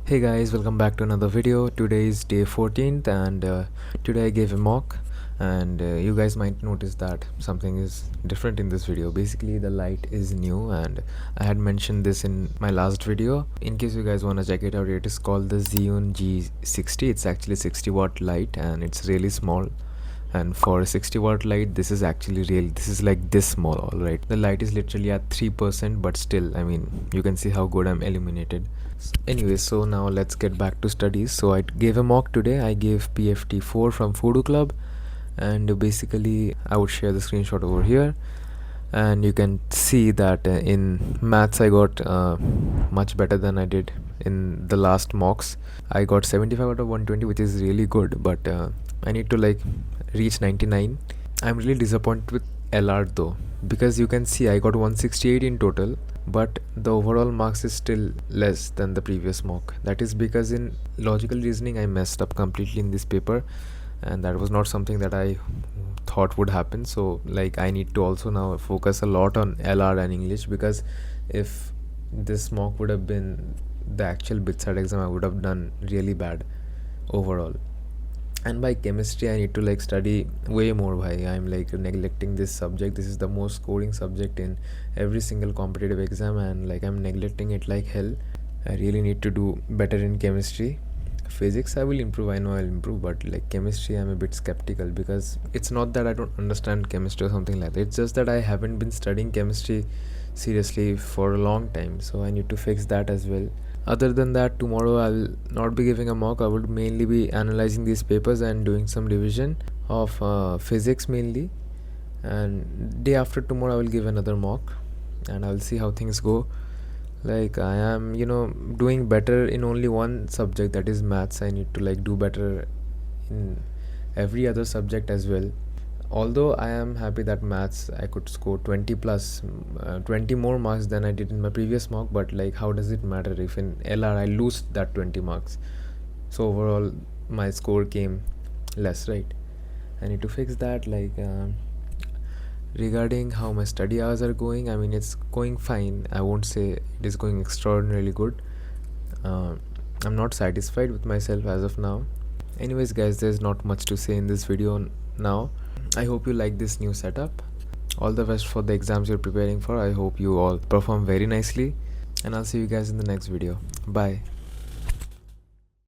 Hey guys, welcome back to another video. Today is day 14th and today I gave a mock, and you guys might notice that something is different in this video. Basically the light is new and I had mentioned this in my last video. In case you guys want to check it out, it is called the Zhiyun G60. It's actually 60 watt light and it's really small. And for a 60 watt light, this is actually real. This is like this small. All right, the light is literally at 3%, but still, I mean, you can see how good I'm illuminated. Anyway, so now let's get back to studies. So I gave a mock today. I gave PFT 4 from Voodoo Club, and basically I would share the screenshot over here, and you can see that in maths I got much better than I did in the last mocks. I got 75 out of 120, which is really good, but I need to like reach 99. I'm really disappointed with LR though, because you can see I got 168 in total, but the overall marks is still less than the previous mock. That is because in logical reasoning I messed up completely in this paper, and that was not something that I thought would happen. So like I need to also now focus a lot on LR and English, because if this mock would have been the actual Bitsat exam, I would have done really bad overall. And by chemistry I need to like study way more. I'm like neglecting this subject. This is the most scoring subject in every single competitive exam, and like I'm neglecting it like hell. I really need to do better in chemistry. Physics I will improve, I know I'll improve, but like chemistry I'm a bit skeptical, because it's not that I don't understand chemistry or something like that. It's just that I haven't been studying chemistry seriously for a long time, so I need to fix that as well. Other than that, tomorrow I'll not be giving a mock. I would mainly be analyzing these papers and doing some revision of physics mainly, and day after tomorrow I will give another mock and I will see how things go. Like I am doing better in only one subject, that is maths. I need to like do better in every other subject as well. Although I am happy that maths I could score 20 plus 20 more marks than I did in my previous mock, but like how does it matter if in LR I lose that 20 marks? So overall my score came less, right? I need to fix that. Regarding how my study hours are going, I mean, it's going fine. I won't say it is going extraordinarily good. I'm not satisfied with myself as of now. Anyways guys, there's not much to say in this video now. I hope you like this new setup. All the best for the exams you're preparing for. I hope you all perform very nicely, and I'll see you guys in the next video. Bye.